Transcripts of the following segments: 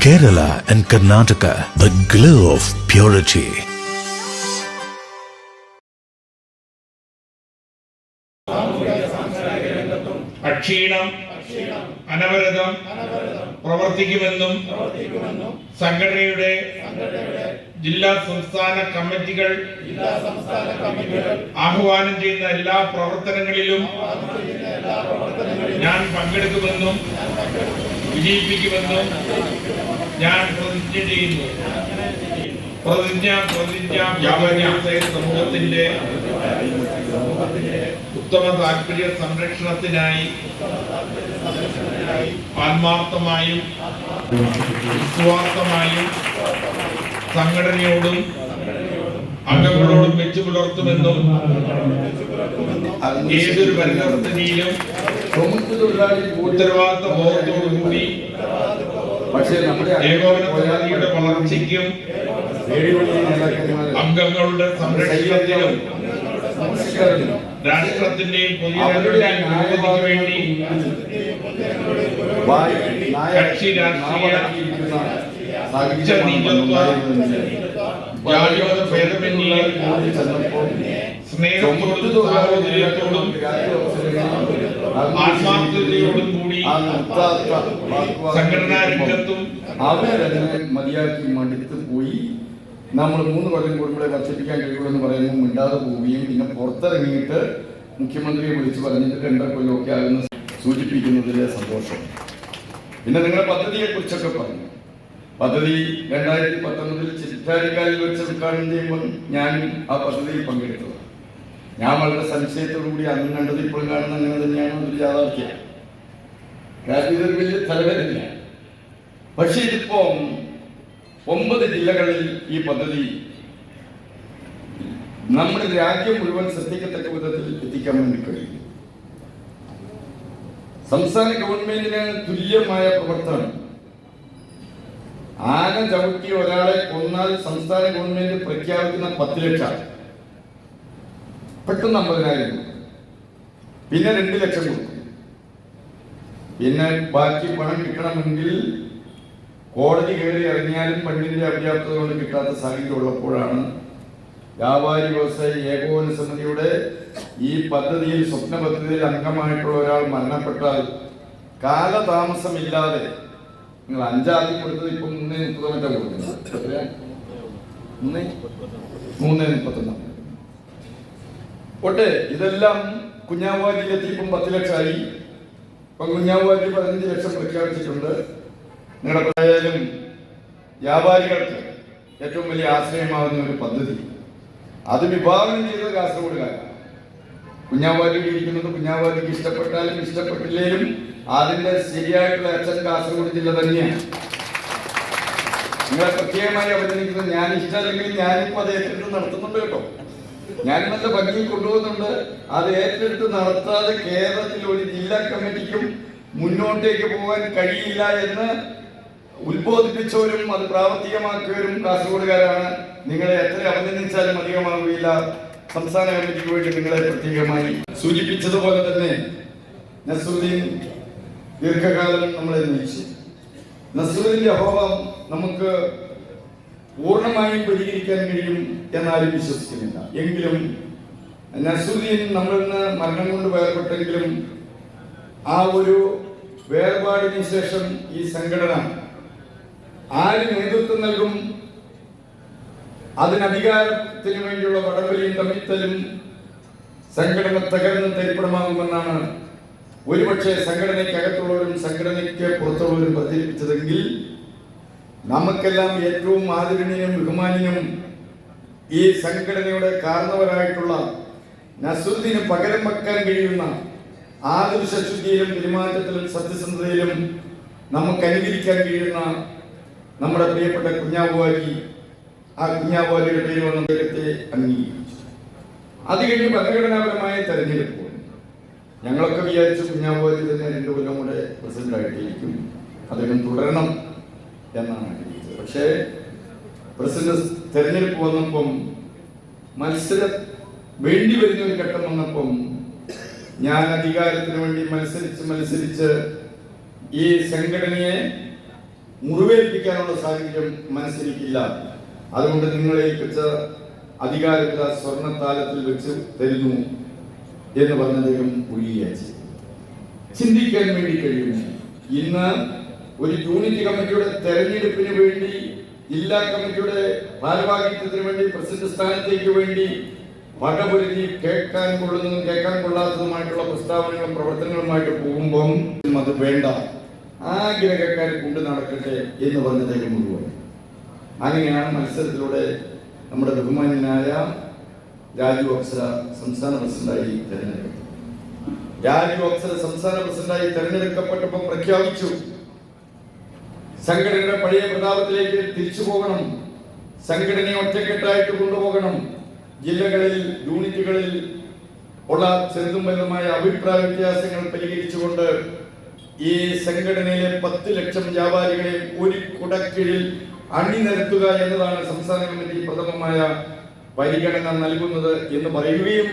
Kerala and Karnataka, the glow of purity. അക്ഷീണം അനവരതം പ്രവർത്തിക്കുമെന്നും സംഘടനയുടെ ജില്ലാ സംസ്ഥാന കമ്മിറ്റികൾ ആഹ്വാനം ചെയ്യുന്ന എല്ലാ പ്രവർത്തനങ്ങളിലും ഞാൻ പങ്കെടുക്കുമെന്നും വിജയിപ്പിക്കുമെന്നും ഞാൻ പ്രതിജ്ഞ ചെയ്യുന്നു. വ്യാപാരി സമൂഹത്തിന്റെ ഉത്തമ താല്പര്യ സംരക്ഷണത്തിനായി ആത്മാർത്ഥമായും നിസ്വാർത്ഥമായും സംഘടനയോടും അംഗങ്ങളോടും വെച്ചു പുലർത്തുമെന്നും ഏതൊരു പരിവർത്തനയിലും ഉത്തരവാദിത്ത ബോധത്തോടുകൂടി ഏകോപന സമിതിയുടെ വളർച്ചയ്ക്കും അംഗങ്ങളുടെ സംരക്ഷണത്തിനും രാഷ്ട്രത്തിന്റെയും പൊതുജനങ്ങളുടെയും പുരോഗതിക്ക് വേണ്ടി കക്ഷി രാഷ്ട്രീയ ജാതിമത ഭേദമന്യേ സ്നേഹത്തോടും സാഹോദര്യത്തോടും ആത്മാർത്ഥതയോടും കൂടി സംഘടനാ രംഗത്തും അവരെന്നെ മതിയാക്കി മടുത്ത് പോയി. നമ്മൾ 3 കൊല്ലം കൂടുമ്പോഴേ വർദ്ധിപ്പിക്കാൻ കഴിയുള്ളൂ എന്ന് പറയുമ്പോൾ മിണ്ടാതെ പോവുകയും പിന്നെ പുറത്തിറങ്ങിയിട്ട് മുഖ്യമന്ത്രിയെ വിളിച്ച് പറഞ്ഞിട്ട് 2 കൊല്ലമൊക്കെ ആകുന്ന സൂചിപ്പിക്കുന്നതിലെ സന്തോഷം. പിന്നെ നിങ്ങളുടെ പദ്ധതിയെ കുറിച്ചൊക്കെ പറഞ്ഞു. പദ്ധതി 2019 ചിറ്റാരിക്കാലിൽ വെച്ച് ഉദ്ഘാടനം ചെയ്യുമ്പോൾ ഞാൻ ആ പദ്ധതിയിൽ പങ്കെടുത്തത്. ഞാൻ വളരെ സംശയത്തോടുകൂടി അന്ന് കണ്ടത് ഇപ്പോഴും കാണുന്ന അങ്ങനെ തന്നെയാണ് ഒരു യാഥാർത്ഥ്യം. കാരണം ഇതൊരു വലിയ തലവേദന. പക്ഷെ ഇതിപ്പോ 9 ജില്ലകളിൽ ഈ പദ്ധതി നമ്മുടെ രാജ്യം മുഴുവൻ ശ്രദ്ധിക്കത്തക്ക വിധത്തിൽ എത്തിക്കാൻ വേണ്ടി കഴിയും. സംസ്ഥാന ഗവൺമെന്റിന് തുല്യമായ പ്രവർത്തനം. ആന ചവിട്ടി ഒരാളെ കൊന്നാൽ സംസ്ഥാന ഗവൺമെന്റ് പ്രഖ്യാപിക്കുന്ന 10 ലക്ഷം, പെട്ടെന്ന് 50,000, പിന്നെ 2 ലക്ഷം കൊടുക്കും. പിന്നെ ബാക്കി പണം കിട്ടണമെങ്കിൽ കോടതി കയറി ഇറങ്ങിയാലും ഫണ്ടിന്റെ അപര്യാപ്തത കൊണ്ട് കിട്ടാത്ത സാഹചര്യം ഉള്ളപ്പോഴാണ് വ്യാപാരി വ്യവസായി ഏകോപന സമിതിയുടെ ഈ പദ്ധതിയിൽ സ്വപ്ന പദ്ധതിയിൽ അംഗമായിട്ടുള്ള ഒരാൾ മരണപ്പെട്ടാൽ കാലതാമസമില്ലാതെ നിങ്ങൾ 5 കൊടുത്തത് ഇപ്പം 330 കൊടുക്കുന്നത് 331. ഒട്ടെ ഇതെല്ലാം കുഞ്ഞാവാജിയിലെത്തി ഇപ്പം 10 ലക്ഷമായി. ഇപ്പം കുഞ്ഞാവാജി 15 ലക്ഷം പ്രഖ്യാപിച്ചിട്ടുണ്ട്. നിങ്ങളെപ്പോഴായാലും വ്യാപാരികൾക്ക് ഏറ്റവും വലിയ ആശ്രയമാകുന്ന ഒരു പദ്ധതി അത് വിഭാവനം ചെയ്തത് കാസർഗോഡുകാരാണ്. കുഞ്ഞാവാലിയിൽ ഇരിക്കുന്നത് കുഞ്ഞാവാലിക്ക് ഇഷ്ടപ്പെട്ടാലും ഇഷ്ടപ്പെട്ടില്ലേലും അതിന്റെ ശരിയായിട്ടുള്ള അച്ഛൻ കാസർഗോഡ് ജില്ല തന്നെയാണ്. നിങ്ങളെ പ്രത്യേകമായി അവതരിക്കുന്നത് ഞാൻ ഇഷ്ടമല്ലെങ്കിൽ ഞാനിപ്പോൾ അത് ഏറ്റെടുത്ത് നടത്തുന്നുണ്ട് കേട്ടോ. ഞാൻ നല്ല ഭംഗിയിൽ കൊണ്ടുപോകുന്നുണ്ട്. അത് ഏറ്റെടുത്ത് നടത്താതെ കേരളത്തിൽ ഒരു ജില്ലാ കമ്മിറ്റിക്കും മുന്നോട്ടേക്ക് പോകാൻ കഴിയില്ല എന്ന് ഉത്ബോധിപ്പിച്ചവരും അത് പ്രാവർത്തികമാക്കിയവരും കാസർഗോഡുകാരാണ്. നിങ്ങളെ എത്ര അഭിനന്ദിച്ചാലും അധികമാവുകയില്ല. സംസ്ഥാന കമ്മിറ്റിക്ക് വേണ്ടി നിങ്ങളെ പ്രത്യേകമായി സൂചിപ്പിച്ചതുപോലെ തന്നെ നസ്രുദ്ദീൻ ദീർഘകാലം നമ്മളെ നയിച്ചു. നസ്രുദ്ദീന്റെ അഭാവം നമുക്ക് പൂർണ്ണമായും പരിഹരിക്കാൻ കഴിയും എന്നാരും വിശ്വസിക്കുന്നില്ല. എങ്കിലും നസ്രുദ്ദീൻ നമ്മളിൽ നിന്ന് മരണം കൊണ്ട് വേർപെട്ടെങ്കിലും ആ ഒരു വേർപാടിന് ശേഷം ഈ സംഘടന ആര് നേതൃത്വം നൽകും, അതിനധികാരത്തിന് വേണ്ടിയുള്ള വടംവലിയും തമ്മിത്തലും സംഘടന തകർന്ന് തരിപ്പണമാകുമെന്നാണ് ഒരുപക്ഷെ സംഘടനയ്ക്കകത്തുള്ളവരും സംഘടനയ്ക്ക് പുറത്തുള്ളവരും പ്രചരിപ്പിച്ചതെങ്കിൽ നമുക്കെല്ലാം ഏറ്റവും ആദരണീയനും ബഹുമാനീയനും ഈ സംഘടനയുടെ കാരണവരായിട്ടുള്ള നസ്രുദ്ദീന് പകരം വെക്കാൻ കഴിയുന്ന ആദർശശുദ്ധിയിലും പെരുമാറ്റത്തിലും സത്യസന്ധതയിലും നമുക്ക് അനുകരിക്കാൻ കഴിയുന്ന നമ്മുടെ പ്രിയപ്പെട്ട കുഞ്ഞാവാലി, ആ കുഞ്ഞാവാലിയുടെ പേര് വന്ന നേരത്തെ അംഗീകരിച്ചു. അത് കഴിഞ്ഞ് ഭരണഘടനാപരമായ തെരഞ്ഞെടുപ്പ് ഞങ്ങളൊക്കെ വിചാരിച്ചു കുഞ്ഞാവാലി തന്നെ 2 കൊല്ലം കൂടെ പ്രസിഡന്റായിട്ടിരിക്കും, അദ്ദേഹം തുടരണം എന്നാണ് ആഗ്രഹിച്ചത്. പക്ഷേ പ്രസിഡന്റ് തെരഞ്ഞെടുപ്പ് വന്നപ്പം മത്സരം വേണ്ടി വരുന്ന ഒരു ഘട്ടം വന്നപ്പം ഞാൻ അധികാരത്തിന് വേണ്ടി മത്സരിച്ച് ഈ സംഘടനയെ മുറിവേൽപ്പിക്കാനുള്ള സാഹചര്യം മനസ്സിലിക്കില്ല. അതുകൊണ്ട് നിങ്ങളെ ഏൽപ്പിച്ച അധികാരത സ്വർണ്ണത്താലത്തിൽ വെച്ച് തരുന്നു എന്ന് പറഞ്ഞ അദ്ദേഹം ഒഴിയാച്ചു. ചിന്തിക്കാൻ വേണ്ടി കഴിയുന്നു. ഇന്ന് ഒരു യൂണിറ്റ് കമ്മിറ്റിയുടെ തെരഞ്ഞെടുപ്പിന് വേണ്ടി, ജില്ലാ കമ്മിറ്റിയുടെ ഭാരവാഹിത്വത്തിന് വേണ്ടി, പ്രസിഡന്റ് സ്ഥാനത്തേക്ക് വേണ്ടി വടപൊരുതി കേൾക്കാൻ കൊള്ളുന്നതും കേൾക്കാൻ കൊള്ളാത്തതുമായിട്ടുള്ള പ്രസ്താവനകളും പ്രവർത്തനങ്ങളുമായിട്ട് പോകുമ്പം അത് വേണ്ട, ആഗ്രഹക്കാർ കൊണ്ടു നടക്കട്ടെ എന്ന് പറഞ്ഞതേക്ക് മുഴുവൻ. അങ്ങനെയാണ് മത്സരത്തിലൂടെ നമ്മുടെ ബഹുമാന്യനായ രാജു അപ്സര സംസ്ഥാന പ്രസിഡന്റായി തെരഞ്ഞെടുക്കപ്പെട്ടു. രാജു അപ്സര സംസ്ഥാന പ്രസിഡന്റായി തെരഞ്ഞെടുക്കപ്പെട്ടപ്പോൾ പ്രഖ്യാപിച്ചു, സംഘടനയുടെ പഴയ പ്രതാപത്തിലേക്ക് തിരിച്ചു പോകണം, സംഘടനയെ ഒറ്റക്കെട്ടായിട്ട് കൊണ്ടുപോകണം, ജില്ലകളിൽ യൂണിറ്റുകളിൽ ഉള്ള ചെറുതും വലുതുമായ അഭിപ്രായ വ്യത്യാസങ്ങൾ പരിഹരിച്ചുകൊണ്ട് ഈ സംഘടനയിലെ 10 ലക്ഷം വ്യാപാരികളെ ഒരു കുടക്കീഴിൽ അണിനിരത്തുക എന്നതാണ് സംസ്ഥാന കമ്മിറ്റി പ്രഥമമായ പരിഗണന നൽകുന്നത് എന്ന് പറയുകയും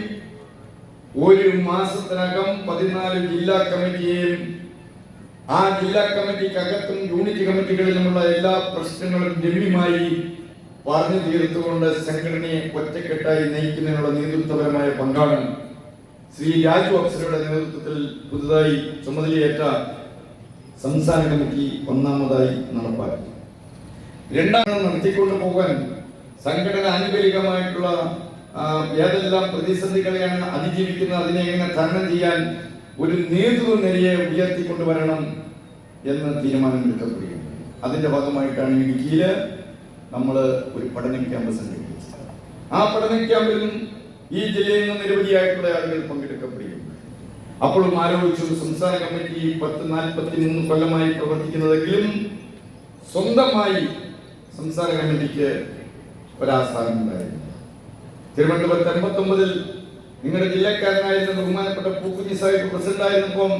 ഒരു മാസത്തിനകം 14 ജില്ലാ കമ്മിറ്റിയെയും ആ ജില്ലാ കമ്മിറ്റിക്കകത്തും യൂണിറ്റ് കമ്മിറ്റികളിലുമുള്ള എല്ലാ പ്രശ്നങ്ങളും ഗണ്യമായി പറഞ്ഞു തീർത്തുകൊണ്ട് സംഘടനയെ ഒറ്റക്കെട്ടായി നയിക്കുന്നതിനുള്ള നേതൃത്വപരമായ പങ്കാണ് ശ്രീ രാജു അപ്സരയുടെ നേതൃത്വത്തിൽ പുതുതായി ചുമതലയേറ്റ സംസ്ഥാന കമ്മിറ്റി ഒന്നാമതായി നടപ്പാക്കി. രണ്ടാമത് നടത്തിക്കൊണ്ടു പോകാൻ സംഘടന ആനുകൂലികമായിട്ടുള്ള ഏതെല്ലാം പ്രതിസന്ധികളെയാണ് അതിജീവിക്കുന്നത്, അതിനെ എങ്ങനെ തരണം ചെയ്യാൻ ഒരു നേതൃനിരയെ ഉയർത്തിക്കൊണ്ടുവരണം എന്ന് തീരുമാനമെടുക്കപ്പെടുകയാണ്. അതിന്റെ ഭാഗമായിട്ടാണ് ഇടുക്കിയിൽ നമ്മൾ ഒരു പഠന ക്യാമ്പ് സംഘടിപ്പിച്ചത്. ആ പഠന ക്യാമ്പിലും ഈ ജില്ലയിൽ നിന്ന് നിരവധിയായിട്ടുള്ള ആളുകൾ പങ്കെടുക്കപ്പെടുകയും അപ്പോഴും ആലോചിച്ചു, സംസ്ഥാന കമ്മിറ്റി 43 കൊല്ലമായി പ്രവർത്തിക്കുന്നതെങ്കിലും സ്വന്തമായി സംസ്ഥാന കമ്മിറ്റിക്ക് ഒരാസ്ഥാനം ഉണ്ടായിരുന്നു. തിരുവനന്തപുരത്ത് 89-ൽ നിങ്ങളുടെ ജില്ലക്കാരനായിരുന്ന ബഹുമാനപ്പെട്ട പൂക്കുഞ്ഞി സാഹിബ് പ്രസിഡന്റ് ആയിരുന്നപ്പം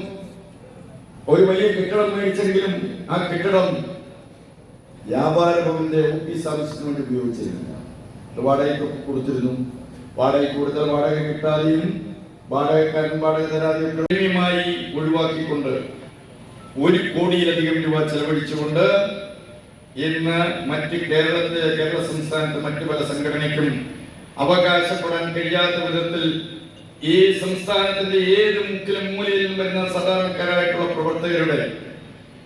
ഒരു വലിയ കെട്ടിടം മേടിച്ചെങ്കിലും ആ കെട്ടിടം വ്യാപാര ഭവന്റെ ഓഫീസ് ആവശ്യത്തിന് വേണ്ടി ഉപയോഗിച്ചിരുന്നില്ല. വാടകയ്ക്കൊക്കെ കൊടുത്തിരുന്നു. വാടക കൂടുതൽ വാടക കിട്ടാതെയും വാടകക്കാരൻ വാടക തരാതെയും ഗണ്യമായി ഒഴിവാക്കിക്കൊണ്ട് 1 കോടിയിലധികം രൂപ ചെലവഴിച്ചുകൊണ്ട് ഇന്ന് മറ്റ് കേരള സംസ്ഥാനത്ത് മറ്റു പല സംഘടനയ്ക്കും അവകാശപ്പെടാൻ കഴിയാത്ത വിധത്തിൽ ഈ സംസ്ഥാനത്തിന്റെ ഏത് മുക്കിലും മൂലയിലും വരുന്ന സാധാരണക്കാരായിട്ടുള്ള പ്രവർത്തകരുടെ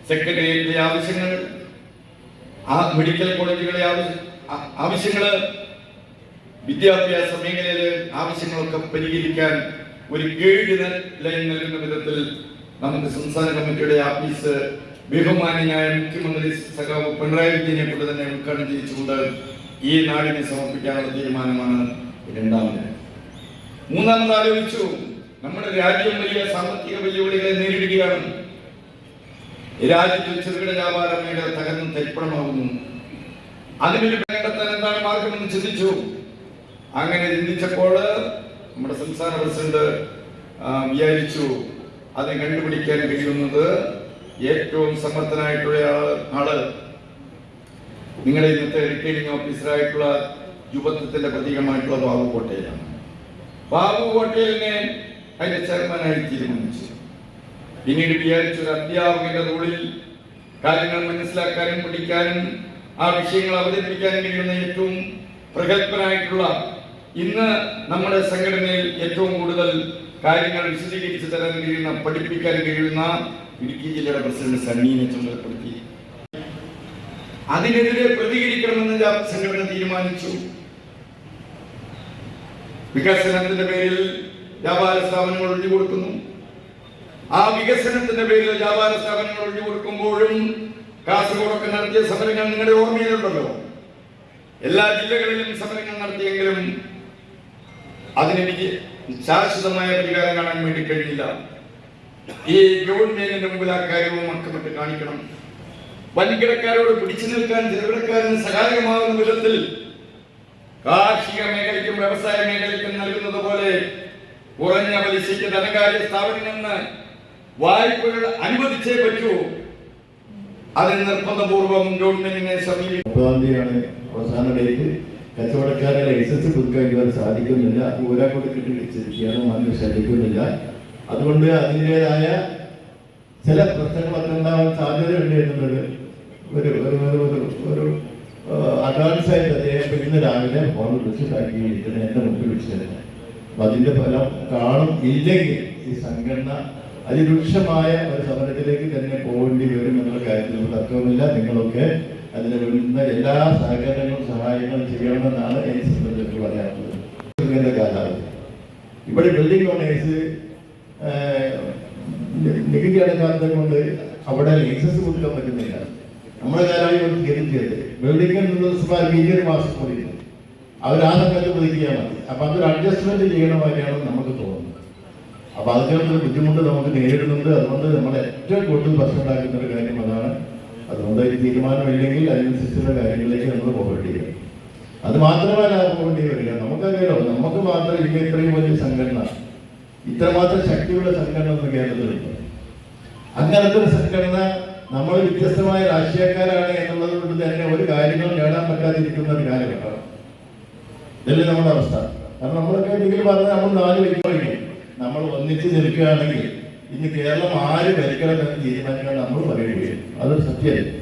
സെക്രട്ടേറിയറ്റിലെ ആവശ്യങ്ങൾ, മെഡിക്കൽ കോളേജുകളെ ആവശ്യങ്ങള്, വിദ്യാഭ്യാസ മേഖലയിലെ ആവശ്യങ്ങളൊക്കെ പരിഹരിക്കാൻ ഒരു ഗൈഡ് ലൈൻ നൽകുന്ന വിധത്തിൽ നമുക്ക് സംസ്ഥാന കമ്മിറ്റിയുടെ ആഫീസ് ബഹുമാന്യനായ മുഖ്യമന്ത്രി സഖാവ് പിണറായി വിജയനെ കൊണ്ട് തന്നെ ഉദ്ഘാടനം ചെയ്യിച്ചുകൊണ്ട് ഈ നാടിനെ സമർപ്പിക്കാനുള്ള തീരുമാനമാണ് രണ്ടാമത്. മൂന്നാമത് ആലോചിച്ചു, നമ്മുടെ രാജ്യം വലിയ സാമ്പത്തിക വെല്ലുവിളികളെ നേരിടുകയാണ്. രാജ്യത്തിൽ ചെറുകിട വ്യാപാര മേഖല തകർന്ന് തരിപ്പണമാകുന്നു. അതിനൊരു കണ്ടെത്താൻ എന്താണ് മാർഗമെന്ന് ചിന്തിച്ചു. അങ്ങനെ ചിന്തിച്ചപ്പോൾ നമ്മുടെ സംസ്ഥാന പ്രസിഡന്റ് വിചാരിച്ചു, അതിനെ കണ്ടുപിടിക്കാൻ കഴിയുന്നത് ഏറ്റവും സമർത്ഥനായിട്ടുള്ള ആള് നിങ്ങളുടെ ഇന്നത്തെ റിട്ടേണിംഗ് ഓഫീസറായിട്ടുള്ള യുവത്വത്തിന്റെ പ്രതീകമായിട്ടുള്ള ബാബു കോട്ടയിലാണ്. ബാബു കോട്ടയിലിനെ അതിന്റെ ചെയർമാനായി തീരുമാനിച്ചു. പിന്നീട് വിചാരിച്ചു, ഒരു അധ്യാപകന്റെ റോളിൽ കാര്യങ്ങൾ മനസ്സിലാക്കാനും പഠിക്കാനും ആ വിഷയങ്ങൾ അവതരിപ്പിക്കാനും കഴിയുന്ന ഏറ്റവും പ്രഗത്ഭനായിട്ടുള്ള, ഇന്ന് നമ്മുടെ സംഘടനയിൽ ഏറ്റവും കൂടുതൽ കാര്യങ്ങൾ വിശദീകരിച്ചു തരാൻ കഴിയുന്ന, പഠിപ്പിക്കാൻ കഴിയുന്ന ഇടുക്കി ജില്ലയുടെ പ്രസിഡന്റ് സണ്ണീനെ ചുമതലപ്പെടുത്തി. അതിനെതിരെ പ്രതികരിക്കണമെന്ന് സംഘടന തീരുമാനിച്ചു. വികസനത്തിന്റെ പേരിൽ വ്യാപാര സ്ഥാപനങ്ങൾ ഒഴിഞ്ഞു കൊടുക്കുന്നു. ആ വികസനത്തിന്റെ പേരിൽ വ്യാപാര സ്ഥാപനങ്ങൾ ഒഴിഞ്ഞു കൊടുക്കുമ്പോഴും കാസർഗോഡൊക്കെ നടത്തിയ സമരങ്ങൾ നിങ്ങളുടെ ഓർമ്മയിലുണ്ടല്ലോ. എല്ലാ ജില്ലകളിലും സമരങ്ങൾ നടത്തിയെങ്കിലും അതിനെനിക്ക് ശാശ്വതമായ പരിഹാരം കാണാൻ വേണ്ടി കഴിഞ്ഞില്ല. ഈ ഗവൺമെന്റിന്റെ മുമ്പിൽ ആ കാര്യവും അക്കമിട്ട് കാണിക്കണം. വൻകിടക്കാരോട് പിടിച്ചു നിൽക്കാൻ ചെറുകിടക്കാരന് സഹായകമാകുന്ന വിധത്തിൽ കാർഷിക മേഖലയ്ക്കും വ്യവസായ മേഖലയ്ക്കും നൽകുന്നത് പോലെ കുറഞ്ഞ പലിശയ്ക്ക് ധനകാര്യ സ്ഥാപനങ്ങളിൽ നിന്ന് വായ്പകൾ അനുവദിച്ചേ പറ്റൂ. അതിന് നിർബന്ധപൂർവം ഗവൺമെന്റിനെ സമീപിക്കുകയാണ്. അവസാന ഡേറ്റ് കച്ചവടക്കാരെ ലൈസൻസ് പുതുക്കാൻ സാധിക്കുന്നില്ല. ഊരാക്കോട്ട് കിട്ടിയിരിക്കുകയാണ്, മാർക്ക് ശ്രദ്ധിക്കുന്നില്ല. അതുകൊണ്ട് അതിൻ്റെതായ ചില പ്രശ്നങ്ങളൊക്കെ ഉണ്ടാവാൻ സാധ്യതയുണ്ട് എന്നുള്ളത് ഒരു ഒരു ഒരു ഒരു അഡ്വാൻസായിട്ട് അദ്ദേഹം ഇന്ന് രാവിലെ ഫോൺ വിളിച്ചിട്ടാക്കിയിരിക്കുന്നത് എൻ്റെ മുമ്പിൽ വിളിച്ചിരുന്നു. അപ്പം അതിൻ്റെ ഫലം കാണും. ഇല്ലെങ്കിൽ ഈ സംഘടന അതിരൂക്ഷമായ ഒരു സമരത്തിലേക്ക് തന്നെ പോകേണ്ടി വരും എന്നുള്ള കാര്യത്തിൽ തർക്കവുമില്ല. നിങ്ങളൊക്കെ അതിന് വേണ്ടുന്ന എല്ലാ സഹകരണങ്ങളും സഹായങ്ങളും ചെയ്യണമെന്നാണ് എനിക്ക് സംബന്ധിച്ച് പറയാനുള്ളത്. കാലാവധി ഇവിടെ ബിൽഡിംഗ് ഓണേഴ്സ് നികുതി അടക്കാത്തത് കൊണ്ട് അവിടെ ലൈസൻസ് കൊടുക്കാൻ പറ്റുന്നില്ല. നമ്മുടെ കാലമായി തിരിച്ചത് ബിൽഡിംഗ് വലിയൊരു മാസം കൂടി അവർ ആ സമയത്ത് പുതുക്കിയാൽ മതി. അപ്പൊ അതൊരു അഡ്ജസ്റ്റ്മെന്റ് ചെയ്യണമായിട്ടാണ് നമുക്ക് തോന്നുന്നത്. അപ്പൊ അതിനകത്തൊരു ബുദ്ധിമുട്ട് നമുക്ക് നേരിടുന്നുണ്ട്. അതുകൊണ്ട് നമ്മൾ ഏറ്റവും കൂടുതൽ പ്രശ്നം ഉണ്ടാക്കുന്ന ഒരു കാര്യം അതാണ്. അതുകൊണ്ട് ഒരു തീരുമാനമില്ലെങ്കിൽ അതിനനുസരിച്ചുള്ള കാര്യങ്ങളിലേക്ക് നമ്മൾ പോകേണ്ടി വരും. അത് മാത്രമല്ല പോകേണ്ടി വരില്ല. നമുക്കറിയാലോ, നമുക്ക് മാത്രം ഇല്ല ഇത്രയും വലിയ സംഘടന, ഇത്രമാത്രം ശക്തിയുള്ള സംഘടന ഒന്ന് കേരളത്തിലുണ്ട്. അങ്ങനത്തെ ഒരു സംഘടന നമ്മൾ വ്യത്യസ്തമായ രാഷ്ട്രീയക്കാരാണ് എന്നുള്ളത് കൊണ്ട് തന്നെ ഒരു കാര്യങ്ങളും നേടാൻ പറ്റാതിരിക്കുന്ന ഒരു കാലഘട്ടമാണ്. ഇതല്ലേ നമ്മുടെ അവസ്ഥ. കാരണം നമ്മളൊക്കെ എന്തെങ്കിലും പറഞ്ഞാൽ നമ്മൾ 4 വ്യക്തികളെ നമ്മൾ ഒന്നിച്ച് നിൽക്കുകയാണെങ്കിൽ ഇന്ന് കേരളം ആര് ഭരിക്കണമെന്ന് തീരുമാനിക്കാൻ നമ്മൾ പറയുകയും അതൊരു സത്യമല്ല.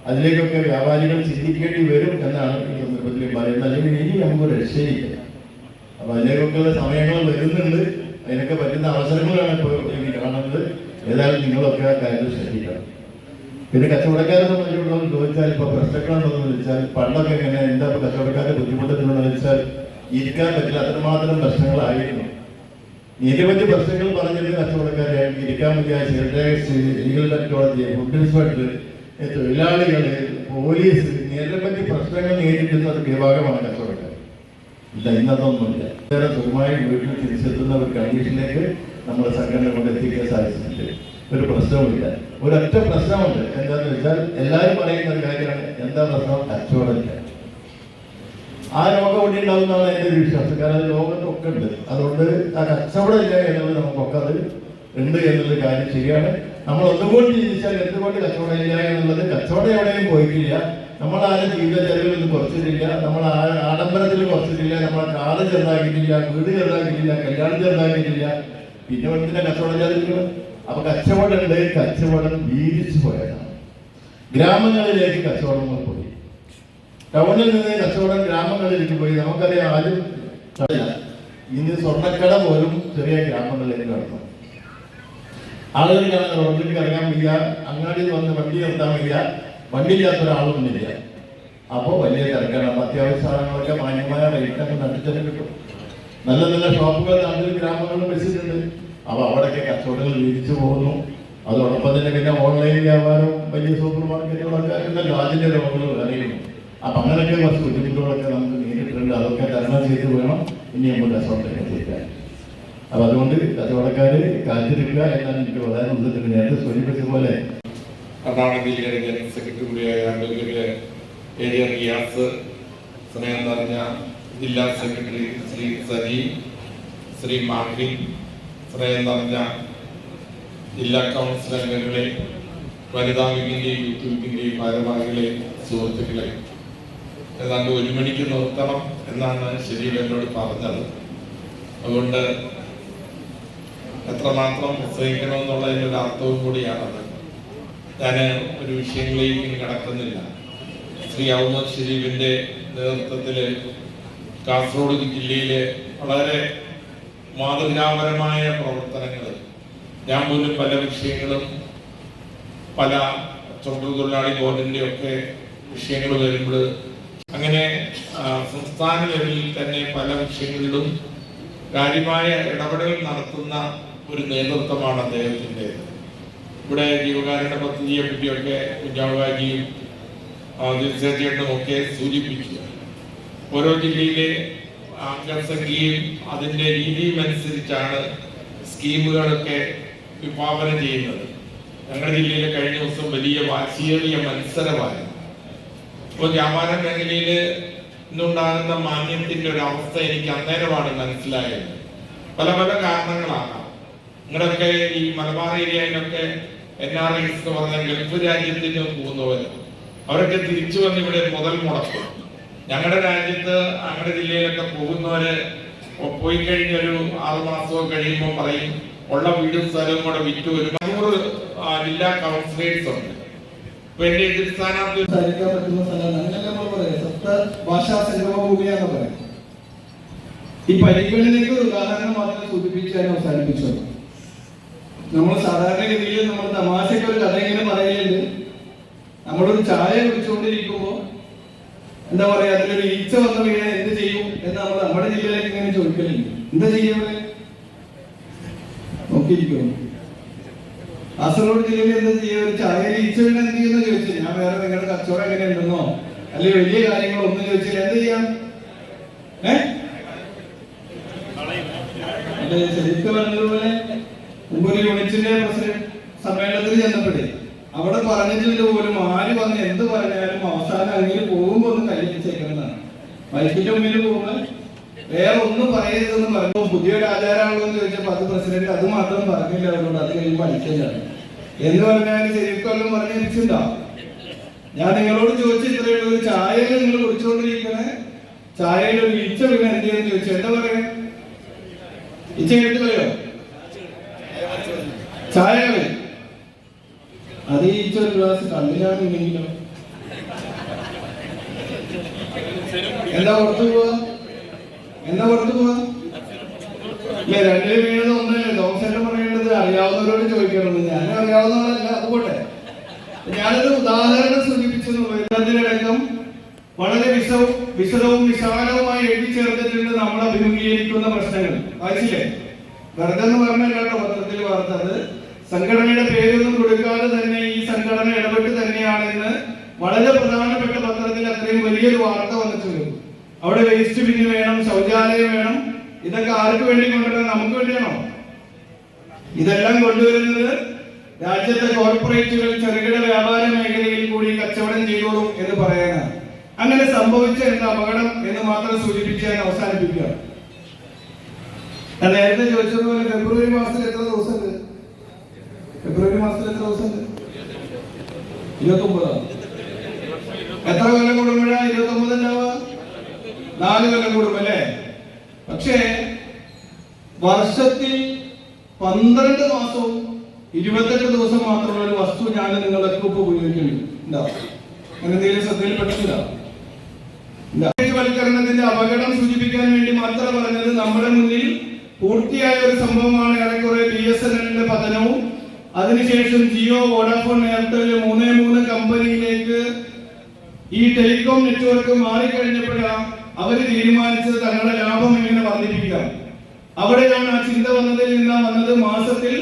അതിലേക്കൊക്കെ വ്യാപാരികൾ ചിന്തിക്കേണ്ടി വരും എന്നാണ് ഈ സന്ദർഭത്തിൽ പറയുന്നത്. അല്ലെങ്കിൽ ഇനി നമുക്ക് രക്ഷയില്ല. അപ്പൊ അതിലേക്കൊക്കെയുള്ള സമയങ്ങൾ വരുന്നുണ്ട്. അതിനൊക്കെ പറ്റുന്ന അവസരങ്ങളാണ് ഇപ്പോൾ എനിക്ക് കാണുന്നത്. ഏതായാലും നിങ്ങളൊക്കെ ആ കാര്യത്തിൽ ശ്രദ്ധിക്കണം. പിന്നെ കച്ചവടക്കാരെ സംബന്ധിച്ചിടത്തോളം ചോദിച്ചാൽ ഇപ്പൊ പ്രശ്നങ്ങളാണെന്ന് വെച്ചാൽ പണ്ടൊക്കെ എങ്ങനെ എന്താ ഇപ്പൊ കച്ചവടക്കാരെ ബുദ്ധിമുട്ടുന്നുണ്ടെന്ന് വെച്ചാൽ ഇരിക്കാൻ പറ്റില്ല. അത്രമാത്രം പ്രശ്നങ്ങളായിരുന്നു. നിരവധി പ്രശ്നങ്ങൾ പറഞ്ഞിട്ട് കച്ചവടക്കാരെ ഇരിക്കാൻ പറ്റിയ ലീഗൽ ടെക്നോളജി, ഫുഡ് ഇൻസ്പെക്ടർ, തൊഴിലാളികൾ, പോലീസ്, നിരവധി പ്രശ്നങ്ങൾ നേരിടുന്ന ഒരു വിഭാഗമാണ് കച്ചവടക്കാർ. ഇല്ല, ഇന്നതൊന്നുമില്ല. വേറെ സുഖമായി വീട്ടിൽ തിരിച്ചെത്തുന്ന ഒരു കണ്ടീഷനിലേക്ക് നമ്മൾ സംഘടന കൊണ്ട് എത്തിക്കാൻ സാധിച്ചിട്ടുണ്ട്. ഒരു പ്രശ്നവുമില്ല. ഒരൊറ്റ പ്രശ്നമുണ്ട്. എന്താണെന്ന് വെച്ചാൽ എല്ലാവരും പറയുന്ന ഒരു കാര്യമാണ്. എന്താ പ്രശ്നം? കച്ചവടമില്ല. ആ രോഗം ഇവിടെ ഉണ്ടാവുന്നതാണ് എൻ്റെ ഒരു വിശ്വാസം. കാരണം ലോകത്തൊക്കെ ഉണ്ട്. അതുകൊണ്ട് ആ കച്ചവടം ഇല്ല എന്നുള്ളത് നമുക്കൊക്കെ അത് ഉണ്ട് എന്നുള്ള കാര്യം ശരിയാണ്. നമ്മൾ ഒന്നുകൊണ്ട് ചിന്തിച്ചാൽ എന്തുകൊണ്ട് കച്ചവടം ഇല്ല എന്നുള്ളത്, കച്ചവടം എവിടെയും പോയിട്ടില്ല. നമ്മൾ ആരും ജീവിത ചെലവിൽ കുറച്ചിട്ടില്ല. നമ്മൾ ആഡംബരത്തിൽ കുറച്ചിട്ടില്ല. നമ്മളെ കാറ് ചെറുതാക്കിയിട്ടില്ല, വീട് ചെറുതാക്കിയിട്ടില്ല, കല്യാണം ചെറുതാക്കിയിട്ടില്ല. പിന്നെ ഒന്നിനെ കച്ചവടം ചെയ്തിരിക്കണം. അപ്പൊ കച്ചവടം ഉണ്ട്. കച്ചവടം വീതിച്ചു പോയതാണ്. ഗ്രാമങ്ങളിലേക്ക് കച്ചവടങ്ങൾ പോയി. ടൗണിൽ നിന്ന് കച്ചവടം ഗ്രാമങ്ങളിലേക്ക് പോയി. നമുക്കറിയാം, ആരും ഇന്ന് സ്വർണ്ണക്കട പോലും ചെറിയ ഗ്രാമങ്ങളിലേക്ക് കടന്നു. ആളുകൾക്കാണ് റോഡിലേക്ക് ഇറങ്ങാൻ വയ്യ, അങ്ങാടിയിൽ വന്ന് വണ്ടി നിർത്താൻ വയ്യ, വണ്ടിയില്ലാത്ത ഒരാളൊന്നുമില്ല. അപ്പോൾ വലിയ തിരക്കാണ്. അത്യാവശ്യ സാധനങ്ങളൊക്കെ മാന്യമായ റേറ്റൊക്കെ നട്ടിച്ചൊക്കെ കിട്ടും. നല്ല നല്ല ഷോപ്പുകൾ നാട്ടിൽ ഗ്രാമങ്ങളിൽ വെച്ചിട്ടുണ്ട്. അപ്പൊ അവിടെയൊക്കെ കച്ചവടങ്ങൾ വീതിച്ചു പോകുന്നു. അതോടൊപ്പം തന്നെ പിന്നെ ഓൺലൈൻ വ്യാപാരം, വലിയ സൂപ്പർ മാർക്കറ്റുകളൊക്കെ ഉണ്ടല്ലോ, അതിന്റെ രോഗങ്ങൾ അറിയുന്നു. അപ്പൊ അങ്ങനെയൊക്കെ കുറച്ച് ബുദ്ധിമുട്ടുകളൊക്കെ നമുക്ക് നേരിട്ടുണ്ട്. അതൊക്കെ തരണം ചെയ്ത് വേണം ഇനി നമ്മൾ കച്ചവടം ചെയ്യിക്കാൻ. അപ്പൊ അതുകൊണ്ട് കച്ചവടക്കാര് കാത്തിരിക്കുക എന്നാണ് എനിക്ക് പറയാനുള്ളത്. നേരത്തെ സൂചിപ്പിച്ച പോലെ എറണാകുളം ജില്ലയുടെ ജനറൽ സെക്രട്ടറി കൂടിയായ ഏരിയ റിയാസ്, സ്നേഹം നിറഞ്ഞ ജില്ലാ സെക്രട്ടറി ശ്രീ സജി, ശ്രീ മാർവിൻ, സ്നേഹം നിറഞ്ഞ ജില്ലാ കൗൺസിൽ അംഗങ്ങളെ, വനിതാ വിങ്ങിന്റെയും യൂത്ത് വിങ്ങിന്റെയും ഭാരവാഹികളെ, സുഹൃത്തുക്കളെ, ഏതാണ്ട് 1 മണിക്ക് നിർത്തണം എന്നാണ് ശരീരം എന്നോട് പറഞ്ഞത്. അതുകൊണ്ട് എത്രമാത്രം പ്രസംഗിക്കണമെന്നുള്ളതിൻ്റെ ഒരു അർത്ഥവും കൂടിയാണത്. ഞാൻ ഒരു വിഷയങ്ങളിലേക്ക് കടക്കുന്നില്ല. ശ്രീ ഔമർ ഷരീഫിൻ്റെ നേതൃത്വത്തിൽ കാസർഗോഡ് ജില്ലയിലെ വളരെ മാതൃകാപരമായ പ്രവർത്തനങ്ങൾ, ഞാൻ പോലും പല വിഷയങ്ങളും പല തൊഴിലാളി ബോർഡിൻ്റെ ഒക്കെ വിഷയങ്ങൾ വരുമ്പോൾ അങ്ങനെ സംസ്ഥാന ലെവലിൽ തന്നെ പല വിഷയങ്ങളിലും കാര്യമായ ഇടപെടൽ നടത്തുന്ന ഒരു നേതൃത്വമാണ് അദ്ദേഹത്തിൻ്റെ. ഇവിടെ ജീവകാരുണ്യ പദ്ധതിയെ പറ്റിയൊക്കെ കുഞ്ഞാവാജിയും തീർച്ചയായിട്ടും ഒക്കെ സൂചിപ്പിക്കുക. ഓരോ ജില്ലയിലെ അംഗസംഖ്യയും അതിൻ്റെ രീതിയും അനുസരിച്ചാണ് സ്കീമുകളൊക്കെ വിഭാവനം ചെയ്യുന്നത്. ഞങ്ങളുടെ ജില്ലയിൽ കഴിഞ്ഞ ദിവസം വലിയ വാശിയേറിയ മത്സരമായിരുന്നു. ഇപ്പോൾ വ്യാപാര മേഖലയിൽ ഇന്നുണ്ടാകുന്ന മാന്യത്തിൻ്റെ ഒരു അവസ്ഥ എനിക്ക് അന്നേരമാണ് മനസ്സിലായത്. പല പല കാരണങ്ങളാകാം. നിങ്ങളൊക്കെ ഈ മലബാർ ഏരിയയിലൊക്കെ NRIs എന്ന് പറഞ്ഞ ഗൾഫ് രാജ്യത്തിന് പോകുന്നവര്, അവരൊക്കെ തിരിച്ചു വന്ന് ഇവിടെ മുതൽ മുടക്കും. ഞങ്ങളുടെ രാജ്യത്ത് ഞങ്ങളുടെ ജില്ലയിലൊക്കെ പോകുന്നവര് പോയി കഴിഞ്ഞൊരു 6 മാസമോ കഴിയുമ്പോൾ പറയും ഉള്ള വീടും സ്ഥലവും കൂടെ വിറ്റ് ഒരു 100 ജില്ലാ കൗൺസിലേഴ്സ് ഉണ്ട്. ഇപ്പൊ എന്റെ എതിർ സ്ഥാനാർത്ഥി സംസാരിക്കാൻ പറ്റുന്ന സ്ഥലമാണ്. അങ്ങനെയല്ല നമ്മൾ പറയാം, സപ്ത ഭാഷാ സംഗമ ഭൂമിയാന്ന് പറയാം. ഈ പരിഗണനയ്ക്ക് ഒരു ഉദാഹരണം മാത്രം സൂചിപ്പിച്ചാൽ അവസാനിപ്പിച്ചു. നമ്മൾ സാധാരണഗതിയിൽ നമ്മൾ തമാശയ്ക്ക് ഒരു കഥ ഇങ്ങനെ പറയലുണ്ട്. നമ്മളൊരു ചായ കുടിച്ചുകൊണ്ടിരിക്കുമ്പോ എന്താ പറയാ, അതിലൊരു ഈച്ച വന്നു വീണാൽ എന്ത് ചെയ്യും എന്ന് നമ്മൾ നമ്മുടെ ജില്ലയിലേക്ക് ഇങ്ങനെ ചോദിക്കലുണ്ട്. എന്താ ചെയ്യുന്നത്? നോക്കിയിരിക്കുന്നു. കാസർഗോഡ് ജില്ലയിൽ എന്താ ചെയ്യുക? ഒരു ചായയിൽ ഈച്ച വീണ എന്ത് ചെയ്യുന്ന ചോദിച്ചു. ഞാൻ വേറെ നിങ്ങളുടെ കച്ചവടം എങ്ങനെ ഉണ്ടെന്നോ അല്ലെങ്കിൽ വലിയ കാര്യങ്ങളൊന്നും ചോദിച്ചില്ല. എന്ത് ചെയ്യാം? ശരിക്കും പറഞ്ഞതുപോലെ മുമ്പൊരു യൂണിറ്റിന്റെ സമ്മേളനത്തിൽ ചെന്നപ്പോഴേ അവിടെ പറഞ്ഞിട്ടില്ല പോലും ആര് വന്ന് എന്ത് പറഞ്ഞാലും അവസാനം അങ്ങനെ പോകുമ്പോ ഒന്ന് കൈവച്ചേക്കുന്നതാണ്. വൈകിട്ട് മുമ്പിൽ പോകുമ്പോൾ വേറെ ഒന്നും പറയരുതെന്ന് പറഞ്ഞു. പുതിയൊരു ആചാരമാണല്ലോ എന്ന് ചോദിച്ചപ്പോൾ അത് പ്രസിഡന്റ് അത് മാത്രം പറഞ്ഞില്ല അവരോട്, അത് കഴിയുമ്പോൾ അടിക്കലാണ് എന്ന് പറഞ്ഞാൽ ശരിക്കും പറഞ്ഞ് ഇരിച്ചിട്ടുണ്ടാവും. ഞാൻ നിങ്ങളോട് ചോദിച്ചു ഇത്രയേ ഉള്ളൂ, ഒരു ചായയിൽ നിങ്ങൾ കുടിച്ചുകൊണ്ടിരിക്കണേ ചായയിൽ ഒരു ഈച്ച വീണ എന്ത് ചെയ്യുമെന്ന് ചോദിച്ചു. എന്താ പറയാ? ഈച്ച കേട്ട് പറയോ? ചായ കളി. അത് ഈച്ച ഒരു ഗ്ലാസ് കണ്ണിലാണെങ്കിലോ എന്താ പുറത്തു പോവാ? എന്താ പുറത്തു പോവാ? ഇല്ല, രണ്ടിലും വീണത് ഒന്നല്ലേ. തോമസേട്ടൻ പറയേണ്ടത് അറിയാവുന്നവരോട് ചോദിക്കണമെന്ന്. ഞാൻ അറിയാവുന്നവരല്ല, അതുകൊണ്ടേ ഞാനൊരു ഉദാഹരണം സൂചിപ്പിച്ചെന്നുള്ളൂ. ഇതിനടക്കം വളരെ വിശദവും വിശാലവുമായി എഴുതി ചേർത്തിട്ടുണ്ട് നമ്മൾ അഭിമുഖീകരിക്കുന്ന പ്രശ്നങ്ങൾ. വായിച്ചില്ലേ? വെറുതെ എന്ന് പറഞ്ഞല്ലോ പത്രത്തിൽ വാർത്തത്. സംഘടനയുടെ പേരൊന്നും കൊടുക്കാതെ തന്നെ ഈ സംഘടന ഇടപെട്ട് തന്നെയാണെന്ന് വളരെ പ്രധാനപ്പെട്ട പത്രത്തിൽ അത്രയും വലിയൊരു വാർത്ത വന്നിട്ടുണ്ട്. അവിടെ വേസ്റ്റ് ബിന്ന് വേണം, ശൗചാലയം വേണം. ഇതൊക്കെ ആർക്ക് വേണ്ടി കൊണ്ടുവരണം? നമുക്ക് വേണ്ടിയാണോ? ഇതെല്ലാം കൊണ്ടുവരുന്നത് രാജ്യത്തെ കോർപ്പറേറ്റുകൾ ചെറുകിട വ്യാപാര മേഖലയിൽ കൂടി കച്ചവടം ചെയ്തോളും എന്ന് പറയാനാണ്. അങ്ങനെ സംഭവിച്ച എന്താ അപകടം എന്ന് മാത്രം സൂചിപ്പിച്ച് ഞാൻ അവസാനിപ്പിക്കുക. ഞാൻ നേരത്തെ ചോദിച്ചതുപോലെ ഫെബ്രുവരി മാസത്തിൽ എത്ര ദിവസമുണ്ട്? ഫെബ്രുവരി മാസത്തിൽ എത്ര ദിവസമുണ്ട്? 29. എത്ര കൊല്ലം കൂടുമ്പോഴാണ് 29 ഉണ്ടാവുക? 4 കൊല്ലം കൂടുമ്പോ അല്ലേ? പക്ഷേ വർഷത്തിൽ 12 മാസവും 28 ദിവസം മാത്രമുള്ള ഒരു വസ്തു ഞാൻ നിങ്ങളൊക്കെ ഇപ്പൊ ഉപയോഗിക്കുന്നുണ്ട്. അങ്ങനെ എന്തെങ്കിലും ശ്രദ്ധയിൽപ്പെട്ടിട്ടില്ല. വൽക്കരണത്തിന്റെ അപകടം സൂചിപ്പിക്കാൻ വേണ്ടി മാത്രം പറഞ്ഞത് നമ്മുടെ മുന്നിൽ പൂർത്തിയായ ഒരു സംഭവമാണ്. ഏറെക്കുറെ BSNLന്റെ പതനവും അതിനുശേഷം ജിയോ, വോഡാഫോൺ, എയർടെൽ 3 കമ്പനിയിലേക്ക് ഈ ടെലികോം നെറ്റ്വർക്ക് മാറിക്കഴിഞ്ഞപ്പോഴാണ് അവര് തീരുമാനിച്ചത് തങ്ങളുടെ ലാഭം എങ്ങനെ വർദ്ധിപ്പിക്കാം. അവിടെയാണ് ആ ചിന്ത വന്നതിൽ നിന്നാണ് വന്നത്. മാസത്തിൽ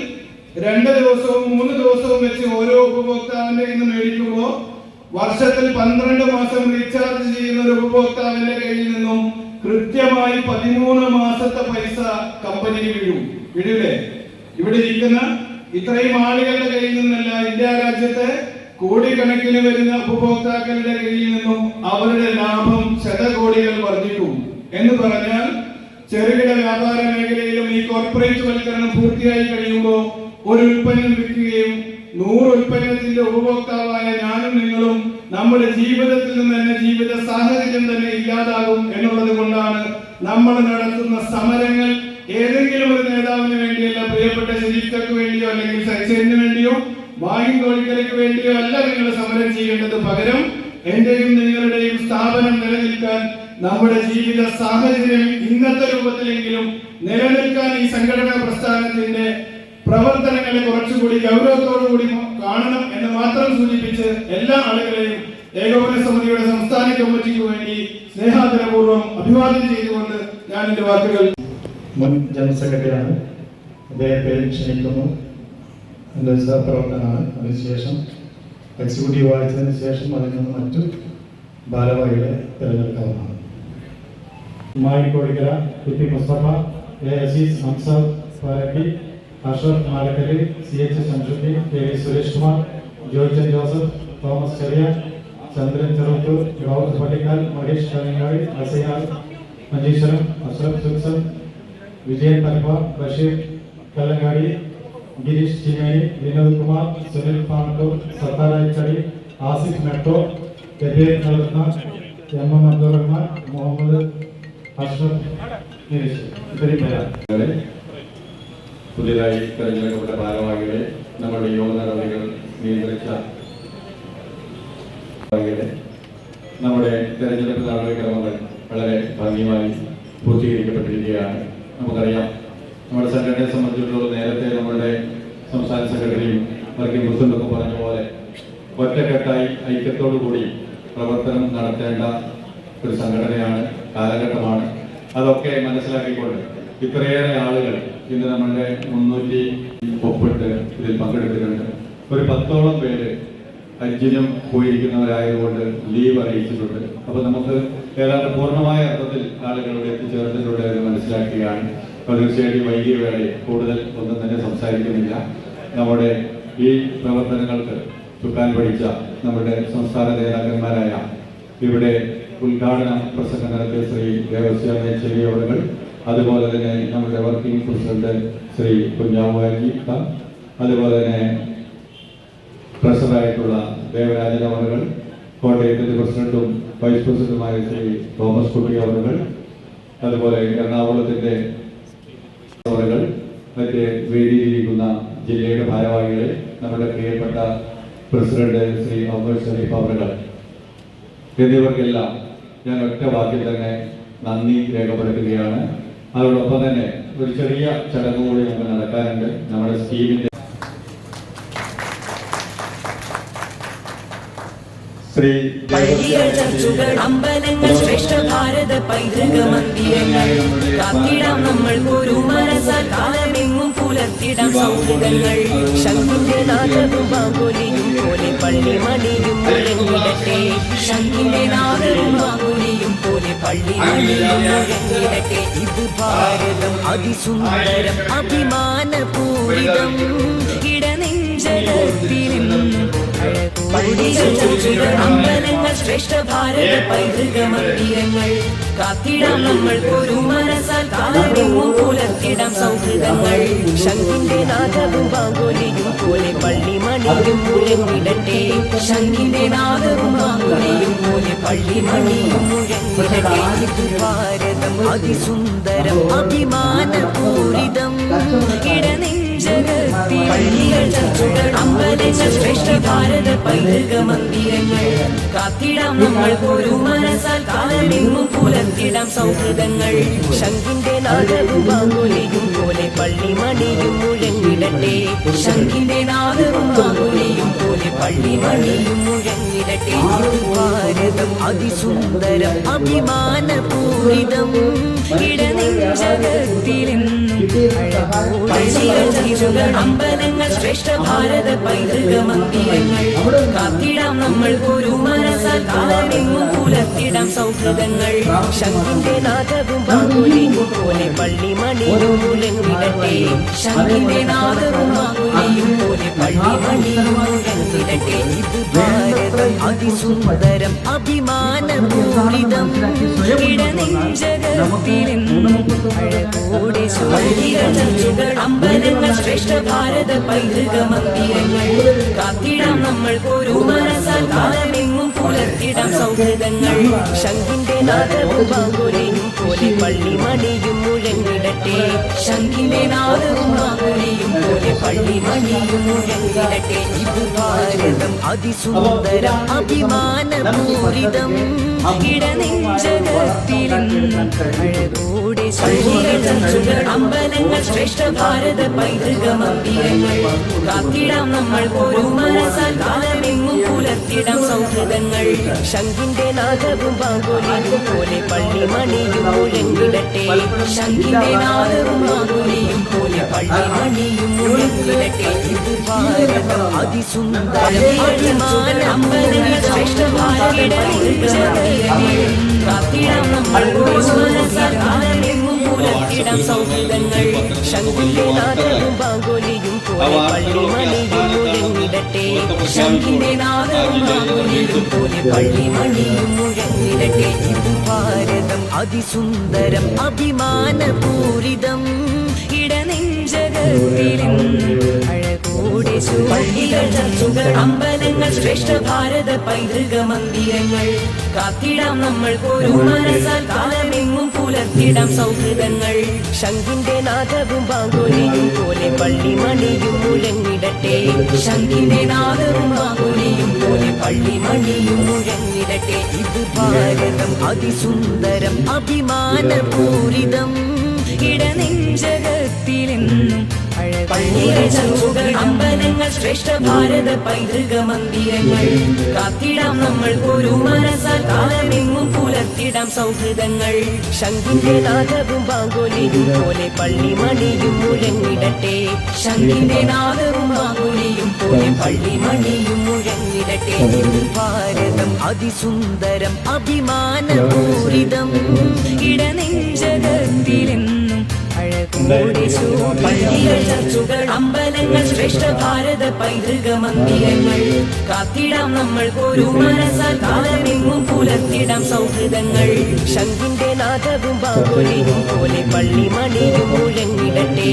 2 ദിവസവും 3 ദിവസവും വെച്ച് ഓരോ ഉപഭോക്താവിന്റെ നിന്ന് മേടിക്കുമ്പോൾ വർഷത്തിൽ 12 മാസം റീചാർജ് ചെയ്യുന്ന ഒരു ഉപഭോക്താവിന്റെ കയ്യിൽ നിന്നും കൃത്യമായി 13 മാസത്തെ പൈസ കമ്പനിക്ക് വീഴൂലേ? ഇവിടെ ഇരിക്കുന്ന ഇത്രയും ആളുകളുടെ കയ്യിൽ നിന്നല്ല, ഇന്ത്യ രാജ്യത്തെ കോടിക്കണക്കിന് വരുന്ന ഉപഭോക്താക്കളുടെ കയ്യിൽ നിന്നും അവരുടെ ലാഭം ശതകോടികൾ വർദ്ധിക്കും. എന്ന് പറഞ്ഞാൽ ചെറുകിട വ്യാപാര മേഖലയിലും ഈ കോർപ്പറേറ്റ് വൽക്കരണം പൂർത്തിയായി കഴിയുമ്പോൾ ഒരു ഉൽപ്പന്നം വിൽക്കുകയും 100 ഉൽപ്പന്നത്തിന്റെ ഉപഭോക്താവായ ഞാനും നിങ്ങളും നമ്മുടെ ജീവിതത്തിൽ നിന്ന് തന്നെ ജീവിത സാഹചര്യം തന്നെ ഇല്ലാതാകും എന്നുള്ളത് കൊണ്ടാണ് നമ്മൾ നടത്തുന്ന സമരങ്ങൾ ഏതെങ്കിലും ഒരു നേതാവിന് വേണ്ടിയല്ല, പ്രിയപ്പെട്ട ശരീരക്ക് വേണ്ടിയോ അല്ലെങ്കിൽ സൈസേനു വേണ്ടിയോ വായും കോഴിക്കലയ്ക്ക് വേണ്ടിയോ അല്ല നിങ്ങൾ സമരം ചെയ്യേണ്ടത്. പകരം എന്റെയും നിങ്ങളുടെയും സ്ഥാപനം നിലനിൽക്കാൻ, നമ്മുടെ ജീവിത സാഹചര്യം ഇന്നത്തെ രൂപത്തിലെങ്കിലും നിലനിൽക്കാൻ ഈ സംഘടനാ പ്രസ്ഥാനത്തിന്റെ പ്രവർത്തനങ്ങളെ കുറച്ചുകൂടി ഗൗരവത്തോടുകൂടി കാണണം എന്ന് മാത്രം സൂചിപ്പിച്ച് എല്ലാ ആളുകളെയും ഏകോപന സമിതിയുടെ സംസ്ഥാന കമ്മിറ്റിക്ക് വേണ്ടി സ്നേഹാദരപൂർവ്വം അഭിവാദ്യം ചെയ്തുകൊണ്ട് ഞാൻ എന്റെ വാക്കുകൾ. മുൻ ജനറൽ സെക്രട്ടറിയാണ്, അദ്ദേഹത്തെ ക്ഷണിക്കുന്നു. എൻ്റെ സഹപ്രവർത്തനാണ്. അതിനുശേഷം എക്സിക്യൂട്ടീവ് വായിച്ചതിന് ശേഷം അതിൽ നിന്ന് മറ്റു ഭാരവാഹികളെ തിരഞ്ഞെടുക്കാവുന്നതാണ്. കോഴിക്കര, കുട്ടി മുസ്തഫ, അസീസ്, ഹംസഫ് ഫാരക്കി, അഷ്റഫ് മാലക്കലി, CH ശംസുദ്ദീൻ, KV സുരേഷ് കുമാർ, ജോർജൻ ജോസഫ്, തോമസ് ചെറിയ, ചന്ദ്രൻ ചെറുത്തൂർ, റൌഫ് പട്ടിക്കാൽ, മഹേഷ് കലങ്ങാടി, അസയാൽ മഞ്ചേശ്വരം, അഷ്റഫ് സുൽസൻ, വിജയൻ തൽഫ, ബഷീർ കലങ്ങാടി, ഗിരീഷ് ചിമേനി, വിനോദ് കുമാർ, സുനിൽ പാണത്തൂർ, സത്താരായിച്ചടി, ആസിഫ് മെട്രോ, കബീർ നളത്ന, MM അബ്ദുൾ റഹ്മാൻ, മുഹമ്മദ് അഷ്റഫ് ഗിരീഷ്. ഇത്രയും പേരാണ്. പുതിയതായി തെരഞ്ഞെടുക്കപ്പെട്ട ഭാരവാഹികളെ, നമ്മുടെ യോഗ നടപടികൾ നിയന്ത്രിച്ച നമ്മുടെ തെരഞ്ഞെടുപ്പ് നടപടിക്രമങ്ങൾ വളരെ ഭംഗിയായി പൂർത്തീകരിക്കപ്പെട്ടിരിക്കുകയാണ്. നമുക്കറിയാം, നമ്മുടെ സംഘടനയെ സംബന്ധിച്ചിടത്തോളം നേരത്തെ നമ്മളുടെ സംസ്ഥാന സെക്രട്ടറിയും വർക്കിംഗ് പ്രസിഡന്റൊക്കെ പറഞ്ഞ പോലെ ഒറ്റക്കെട്ടായി ഐക്യത്തോടു കൂടി പ്രവർത്തനം നടത്തേണ്ട ഒരു സംഘടനയാണ്, കാലഘട്ടമാണ്. അതൊക്കെ മനസ്സിലാക്കിക്കൊണ്ട് ഇത്രയേറെ ആളുകൾ ഇന്ന് നമ്മളുടെ 300 ഒപ്പിട്ട് ഇതിൽ പങ്കെടുത്തിട്ടുണ്ട്. ഒരു 10ഓളം പേര് ഹജ്ജിനും പോയിരിക്കുന്നവരായതുകൊണ്ട് ലീവ് അറിയിച്ചിട്ടുണ്ട്. അപ്പോൾ നമുക്ക് ഏതാണ്ട് പൂർണ്ണമായ അർത്ഥത്തിൽ ആളുകളുടെ എത്തിച്ചേർന്നിട്ടുണ്ട് എന്ന് മനസ്സിലാക്കുകയാണ്. അപ്പോൾ തീർച്ചയായിട്ടും വൈകിയ വേളയിൽ കൂടുതൽ ഒന്നും തന്നെ സംസാരിക്കുന്നില്ല. നമ്മുടെ ഈ പ്രവർത്തനങ്ങൾക്ക് ചുക്കാൻ പഠിച്ച നമ്മുടെ സംസ്ഥാന നേതാക്കന്മാരായ ഇവിടെ ഉദ്ഘാടന പ്രസംഗം നടത്തിയ ശ്രീ ദേവസ്യാമേശ്വരി അവർ, അതുപോലെ തന്നെ നമ്മുടെ വർക്കിംഗ് പ്രസിഡന്റ് ശ്രീ കുഞ്ഞാമുവാജി, അതുപോലെ തന്നെ ട്രഷറായിട്ടുള്ള ദേവരാജൻ അവർ, കോട്ടയത്തിൻ്റെ പ്രസിഡന്റും വൈസ് പ്രസിഡന്റുമായ ശ്രീ തോമസ് കുട്ടി അവർ, അതുപോലെ എറണാകുളത്തിൻ്റെ അവർ, മറ്റ് വേദിയിലിരിക്കുന്ന ജില്ലയുടെ ഭാരവാഹികളെ, നമ്മുടെ പ്രിയപ്പെട്ട പ്രസിഡന്റ് ശ്രീ അബ്ദുൽ ഷരീഫ് അവർ എന്നിവർക്കെല്ലാം ഞാൻ ഒറ്റ വാക്കിൽ തന്നെ നന്ദി രേഖപ്പെടുത്തുകയാണ്. അതോടൊപ്പം തന്നെ ഒരു ചെറിയ ചടങ്ങ് കൂടി നമുക്ക് നടക്കാനുണ്ട്. നമ്മുടെ സ്കീമിന്റെ ശ്രീ അമ്പലങ്ങൾ ശ്രേഷ്ഠ ഭാരത പൈതൃക മന്ദിരങ്ങൾ കാത്തിടാം നമ്മൾ ഒരു മനസ്സാൽ കാലമെങ്ങും പുലർത്തിടാം സൗഹൃദങ്ങൾ ശംഖിന്റെ നാദവും ബാങ്കുലിയും പോലെ പള്ളി മണിയും മുഴങ്ങിടട്ടെ ശംഖിന്റെ നാദവും ബാങ്കുലിയും പോലെ പള്ളി മണിയും മുഴങ്ങിടട്ടെ ഇത് ഭാരതം അതിസുന്ദരം അഭിമാനപൂരിതം ഇടനെഞ്ചലത്തിലും അമ്പലങ്ങൾ ശ്രേഷ്ഠ ഭാരത പൈതൃക മന്ദിരങ്ങൾ കാത്തിടാം നമ്മൾ ഒരു മനസ്സാൽ കാലമെങ്ങും പുലർത്തിടാം സൗഹൃദങ്ങൾ ശംഖിന്റെ നാദവും ബാങ്കുലിയും പോലെ പള്ളി മണിയും മുഴങ്ങിടട്ടെ ശംഖിന്റെ നാദവും ബാങ്കുലിയും പോലെ പള്ളി മണിയും മുഴങ്ങിടട്ടെ ഇത് ഭാരതം അതിസുന്ദരം അഭിമാനപൂരിതം അമ്പലങ്ങൾ ശ്രേഷ്ഠ ഭാരത പൈതൃക മന്ദിരങ്ങൾ കാത്തിടാം നമ്മൾ ഒരു മനസ്സാൽ കാലമെങ്ങും പുലർത്തിടാം സൗഹൃദങ്ങൾ ശംഖിന്റെ നാദവും ബാങ്കുലിയും പോലെ പള്ളി മണിയും മുഴങ്ങിടട്ടെ ശംഖിന്റെ നാദവും ബാങ്കുലിയും പോലെ പള്ളി മണിയും മുഴങ്ങിടട്ടെ ഇത് ഭാരതം അതിസുന്ദരം അഭിമാനപൂരിതം ഇടനെഞ്ചകത്തിലും അമ്പലങ്ങൾ ശ്രേഷ്ഠ ഭാരത പൈതൃക മന്ദിരങ്ങൾ കാത്തിടാം നമ്മൾ ഒരു മനസ്സാൽ കാലമെങ്ങും പുലർത്തിടാം സൗഹൃദങ്ങൾ ശംഖിന്റെ നാദവും ബാങ്കുലിയും പോലെ പള്ളി മണിയും മുഴങ്ങിടട്ടെ ശംഖിന്റെ നാദവും ബാങ്കുലിയും പോലെ പള്ളി മണിയും മുഴങ്ങിടട്ടെ ഇത് ഭാരതം അതിസുന്ദരം അഭിമാനപൂരിതം ഇടനെഞ്ചകത്തിലും അഴകോടെ അമ്പലങ്ങൾ ശ്രേഷ്ഠ ഭാരത പൈതൃക മന്ദിരങ്ങൾ കാത്തിടാം നമ്മൾ ഒരു മനസ്സാൽ കാലമെങ്ങും പുലർത്തിടാം സൗഹൃദങ്ങൾ ശംഖിന്റെ നാദവും ബാങ്കുലിയും പോലെ പള്ളി മണിയും മുഴങ്ങിടട്ടെ ശംഖിന്റെ നാദവും ബാങ്കുലിയും പോലെ പള്ളി മണിയും മുഴങ്ങിടട്ടെ ഇത് ഭാരതം അതിസുന്ദരം അഭിമാനപൂരിതം ഇടനെഞ്ചകത്തിലും അഴകോടെ അമ്പലങ്ങൾ ശ്രേഷ്ഠ ഭാരത പൈതൃക മന്ദിരങ്ങൾ കാത്തിടാം നമ്മൾ ഒരു മനസ്സാൽ കാലമെങ്ങും പുലർത്തിടാം സൗഹൃദങ്ങൾ ശംഖിന്റെ നാദവും ബാങ്കുലിയും പോലെ പള്ളി മണിയും മുഴങ്ങിടട്ടെ ശംഖിന്റെ നാദവും ബാങ്കുലിയും പോലെ പള്ളി മണിയും മുഴങ്ങിടട്ടെ ഇത് ഭാരതം അതിസുന്ദരം അമ്പലങ്ങൾ ശ്രേഷ്ഠ ഭാരത പൈതൃക മന്ദിരങ്ങൾ കാത്തിടാം നമ്മൾ ഒരു മനസ്സാൽ കാലമെങ്ങും പുലർത്തിടാം സൗഹൃദങ്ങൾ ശംഖിന്റെ നാദവും ബാങ്കുലിയും പോലെ പള്ളി മണിയും മുഴങ്ങിടട്ടെ ശംഖിന്റെ നാദവും ബാങ്കുലിയും പോലെ പള്ളി മണിയും മുഴങ്ങിടട്ടെ ഇത് ഭാരതം അതിസുന്ദരം അഭിമാനപൂരിതം ഇടനെഞ്ചകത്തിലും അഴകോടെ പള്ളികൾ ചർച്ചുകൾ അമ്പലങ്ങൾ ശ്രേഷ്ഠ ഭാരത പൈതൃക മന്ദിരങ്ങൾ കാത്തിടാം നമ്മൾ ഒരു മനസ്സാൽ കാലമെങ്ങും പുലർത്തിടാം സൗഹൃദങ്ങൾ ശംഖിന്റെ നാദവും ബാങ്കുലിയും പോലെ പള്ളി മണിയും മുഴങ്ങിടട്ടെ ശംഖിന്റെ നാദവും ബാങ്കുലിയും മണിയും പോലെ പള്ളിമണിയും മുഴങ്ങിടട്ടെ. ഇത് ഭാരതം അതിസുന്ദരം അഭിമാനപൂരിതം ഇടനെഞ്ചകത്തിലെന്നും പള്ളികൾ ചർച്ചുകൾ അമ്പലങ്ങൾ ശ്രേഷ്ഠ ഭാരത പൈതൃക മന്ദിരങ്ങൾ കാത്തിടാം നമ്മൾ ഒരു മനസ്സാൽ കാലമെങ്ങും പുലർത്തിടാം സൗഹൃദങ്ങൾ. ശംഖിന്റെ നാദവും ബാങ്കോലിയും പോലെ പള്ളിമണിയും മുഴങ്ങിടട്ടെ. ശംഖിന്റെ നാദവും ബാങ്കോലിയും പോലെ പള്ളിമണിയും മുഴങ്ങിടട്ടെ. ഭാരതം അതിസുന്ദരം അഭിമാനപൂരിതം ഇടനെഞ്ചകത്തിലെന്നും പള്ളികൾ ചർച്ചുകൾ അമ്പലങ്ങൾ ശ്രേഷ്ഠ ഭാരത പൈതൃക മന്ദിരങ്ങൾ കാത്തിടാം നമ്മൾ ഒരു മനസ്സാൽ കാലമെങ്ങും പുലർത്തിടാം സൗഹൃദങ്ങൾ. ശംഖിന്റെ നാദവും ബാങ്കോലിയും പോലെ പള്ളിമണിയും മുഴങ്ങിടട്ടെ.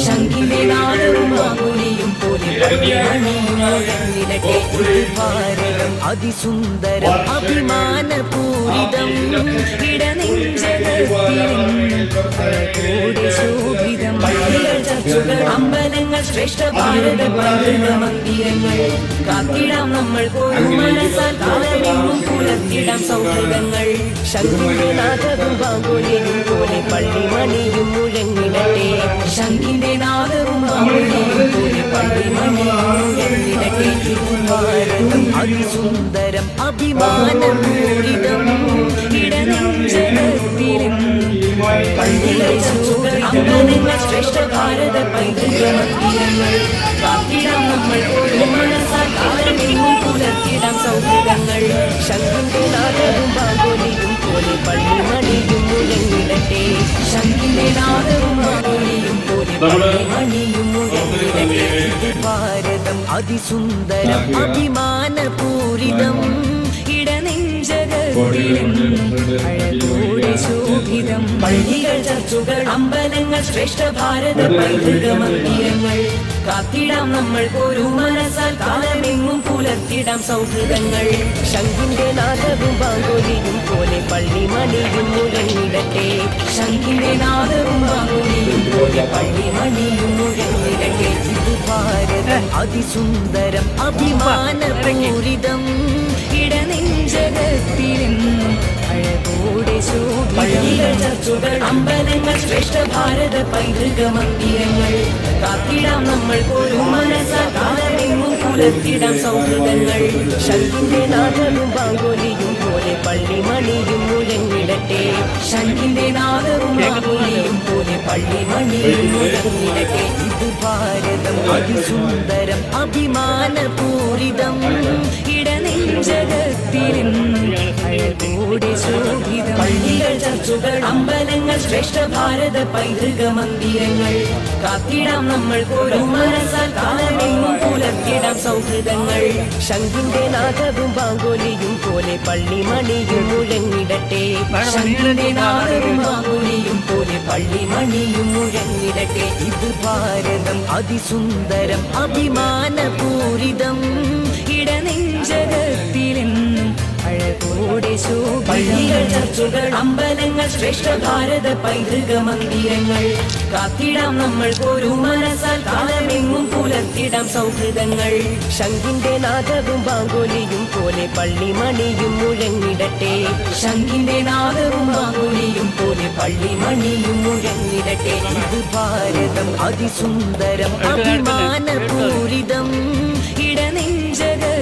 ശംഖിന്റെ നാദവും ബാങ്കോലിയും പോലെ പള്ളിമണിയും മുഴങ്ങിടട്ടെ. ഭാരതം അതിസുന്ദരം അഭിമാനപൂരിതം ഇടനെഞ്ചകത്തിലെന്നും ശോഭിതം പള്ളികൾ ചർച്ചുകൾ അമ്പലങ്ങൾ ശ്രേഷ്ഠ ഭാരത പൈതൃക മന്ദിരങ്ങൾ കാത്തിടാം നമ്മൾ ഒരു മനസ്സാൽ കാലമെങ്ങും പുലർത്തിടാം സൗഹൃദങ്ങൾ. ശംഖിന്റെ നാദവും ബാങ്കോലിയും പോലെ പള്ളിമണിയും മുഴങ്ങിടട്ടെ. ശംഖിന്റെ നാദവും ബാങ്കോലിയും പോലെ പള്ളിമണിയും മുഴങ്ങിടട്ടെ. ഭാരതം അതിസുന്ദരം അഭിമാനപൂരിതം ഇടനെഞ്ചകത്തിലെന്നും പള്ളികൾ ചർച്ചുകൾ അമ്പലങ്ങൾ ശ്രേഷ്ഠ ഭാരത പൈതൃക മന്ദിരങ്ങൾ കാത്തിടാം നമ്മൾ ഒരു മനസ്സാൽ കാലമെങ്ങും പുലർത്തിടാം സൗഹൃദങ്ങൾ. ശംഖിന്റെ നാദവും ബാങ്കോലിയും പോലെ പള്ളിമണിയും മുഴങ്ങിടട്ടെ. ശംഖിന്റെ നാദവും ബാങ്കോലിയും പോലെ പള്ളിമണിയും മുഴങ്ങിടട്ടെ. ഭാരതം അതിസുന്ദരം അഭിമാനപൂരിതം ഇടനെഞ്ചകത്തിലെന്നും ശോഭിതം പള്ളികൾ ചർച്ചുകൾ അമ്പലങ്ങൾ ശ്രേഷ്ഠ ഭാരത പൈതൃക മന്ദിരങ്ങൾ കാത്തിടാം നമ്മൾ ഒരു മനസ്സാൽ കാലമെങ്ങും പുലർത്തിടാം സൗഹൃദങ്ങൾ. ശംഖിന്റെ നാദവും ബാങ്കോലിയും പോലെ പള്ളിമണിയും മുഴങ്ങിടട്ടെ. ശംഖിന്റെ നാദവും ബാങ്കോലിയും പോലെ പള്ളിമണിയും മുഴങ്ങിടട്ടെ. ഇത് ഭാരതം അതിസുന്ദരം അഭിമാനപൂരിതം ഇടനെഞ്ചകത്തിലെന്നും പള്ളികൾ ചർച്ചുകൾ അമ്പലങ്ങൾ ശ്രേഷ്ഠ ഭാരത പൈതൃക മന്ദിരങ്ങൾ കാത്തിടാം നമ്മൾ ഒരു മനസ്സാൽ കാലമെങ്ങും പുലർത്തിടാം സൗഹൃദങ്ങൾ. ശംഖിന്റെ നാദവും ബാങ്കോലിയും പോലെ പള്ളിമണിയും മുഴങ്ങിടട്ടെ. ശംഖിന്റെ നാദവും ബാങ്കോലിയും പോലെ പള്ളിമണിയും മുഴങ്ങിടട്ടെ. ഇത് ഭാരതം അതിസുന്ദരം അഭിമാനപൂരിതം ഇടനെഞ്ചകത്തിലെന്നും ശോഭിതം പള്ളികൾ ചർച്ചുകൾ അമ്പലങ്ങൾ ശ്രേഷ്ഠ ഭാരത പൈതൃക മന്ദിരങ്ങൾ കാത്തിടാം നമ്മൾ ഒരു മനസ്സാൽ കാലമെങ്ങും പുലർത്തിടാം സൗഹൃദങ്ങൾ. ശംഖിന്റെ നാദവും ബാങ്കോലിയും പോലെ പള്ളിമണിയും മുഴങ്ങിടട്ടെ. ശംഖിന്റെ നാദവും ബാങ്കോലിയും പോലെ പള്ളിമണിയും മുഴങ്ങിടട്ടെ. ഇത് ഭാരതം അതിസുന്ദരം അഭിമാനപൂരിതം ഇടനെഞ്ചകത്തിലെന്നും പള്ളികൾ ചർച്ചുകൾ അമ്പലങ്ങൾ ശ്രേഷ്ഠ ഭാരത പൈതൃക മന്ദിരങ്ങൾ കാത്തിടാം നമ്മൾ ഒരു മനസ്സാൽ കാലമെങ്ങും പുലർത്തിടാം സൗഹൃദങ്ങൾ. ശംഖിന്റെ നാദവും ബാങ്കോലിയും പോലെ പള്ളിമണിയും മുഴങ്ങിടട്ടെ. ശംഖിന്റെ നാദവും ബാങ്കോലിയും പോലെ പള്ളിമണിയും മുഴങ്ങിടട്ടെ. ഇത് ഭാരതം അതിസുന്ദരം അഭിമാനപൂരിതം ഇടനെഞ്ചകത്തിലെന്നും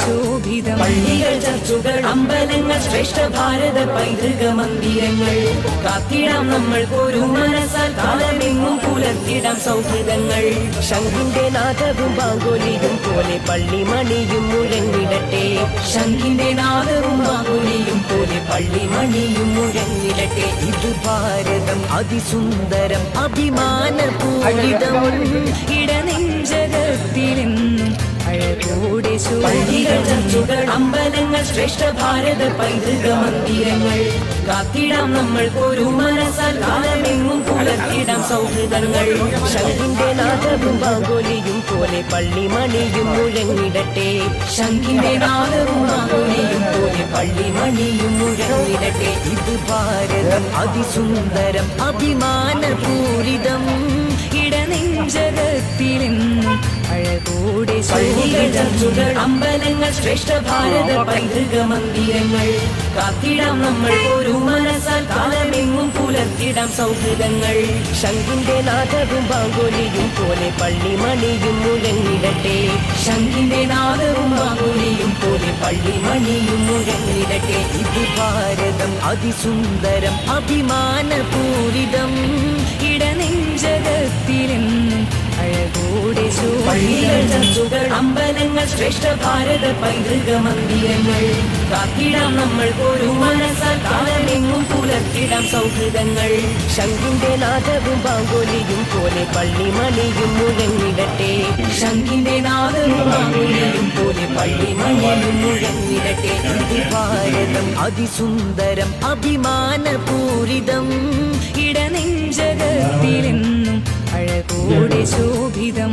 ശോഭിതം പള്ളികൾ ചർച്ചുകൾ അമ്പലങ്ങൾ ശ്രേഷ്ഠ ഭാരത പൈതൃക മന്ദിരങ്ങൾ കാത്തിടാം നമ്മൾ ഒരു മനസ്സാൽ കാലമെങ്ങും പുലർത്തിടാം സൗഹൃദങ്ങൾ. ശംഖിന്റെ നാദവും ബാങ്കോലിയും പോലെ പള്ളിമണിയും മുഴങ്ങിടട്ടെ. ശംഖിന്റെ നാദവും ബാങ്കോലിയും പോലെ പള്ളിമണിയും മുഴങ്ങിടട്ടെ. ഇത് ഭാരതം അതിസുന്ദരം അഭിമാനപൂരിതം ഇടനെഞ്ചകത്തിലെന്നും പള്ളികൾ ചർച്ചുകൾ അമ്പലങ്ങൾ ശ്രേഷ്ഠ ഭാരത പൈതൃക മന്ദിരങ്ങൾ കാത്തിടാം നമ്മൾ ഒരു മനസ്സാൽ കാലമെങ്ങും പുലർത്തിടാം സൗഹൃദങ്ങൾ. ശംഖിന്റെ നാദവും ബാങ്കോലിയും പോലെ പള്ളിമണിയും മുഴങ്ങിടട്ടെ. ശംഖിന്റെ നാദവും ബാങ്കോലിയും പോലെ പള്ളിമണിയും മുഴങ്ങിടട്ടെ. ഇത് ഭാരതം അതിസുന്ദരം അഭിമാനപൂരിതം ഇടനെഞ്ച നെഞ്ചകത്തിലെന്നും അഴകോടെ പള്ളികൾ ചർച്ചുകൾ അമ്പലങ്ങൾ ശ്രേഷ്ഠ ഭാരത പൈതൃക മന്ദിരങ്ങൾ കാത്തിടാം നമ്മൾ ഒരു മനസ്സാൽ കാലമെങ്ങും പുലർത്തിടാം സൗഹൃദങ്ങൾ ശംഖിന്റെ നാദവും ബാങ്കുലിയും പോലെ പള്ളിമണിയും മുഴങ്ങിടട്ടെ ശംഖിന്റെ നാദവും ബാങ്കുലിയും പോലെ പള്ളിമണിയും മുഴങ്ങിടട്ടെ ഇത് ഭാരതം അതിസുന്ദരം അഭിമാനപൂരിതം ഇടനെഞ്ചകത്തിലെന്നും അഴകോടെ പള്ളികൾ ചർച്ചുകൾ അമ്പലങ്ങൾ ശ്രേഷ്ഠ ഭാരത പൈതൃക മന്ദിരങ്ങൾ കാത്തിടാം നമ്മൾ ഒരു മനസ്സാൽ കാലമെങ്ങും പുലർത്തിടാം സൗഹൃദങ്ങൾ ശംഖിന്റെ നാദവും ബാങ്കുലിയും പോലെ പള്ളിമണിയും മുഴങ്ങിടട്ടെ ശംഖിന്റെ നാദവും ബാങ്കുലിയും പോലെ പള്ളിമണിയും മുഴങ്ങിടട്ടെ ഇത് ഭാരതം അതിസുന്ദരം അഭിമാനപൂരിതം ഇടനെഞ്ചകത്തിലെന്നും അഴകോടെ ശോഭിതം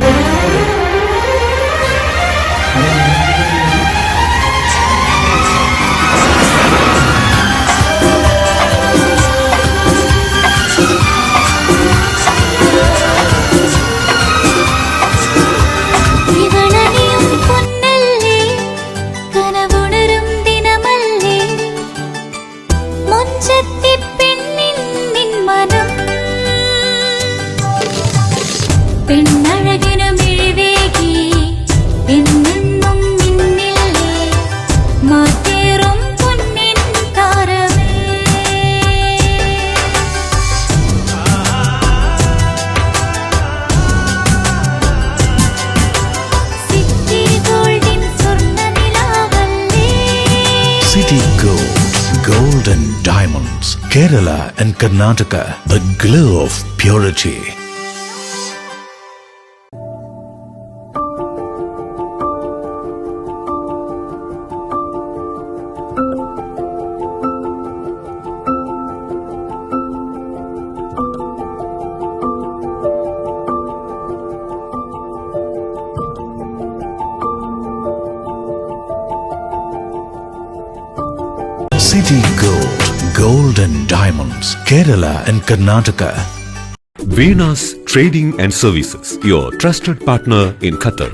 City Gold, Gold and Diamonds, Kerala and Karnataka, the glow of purity. City Gold, Gold and Diamonds, Kerala and Karnataka. Venus Trading and Services, your trusted partner in Qatar.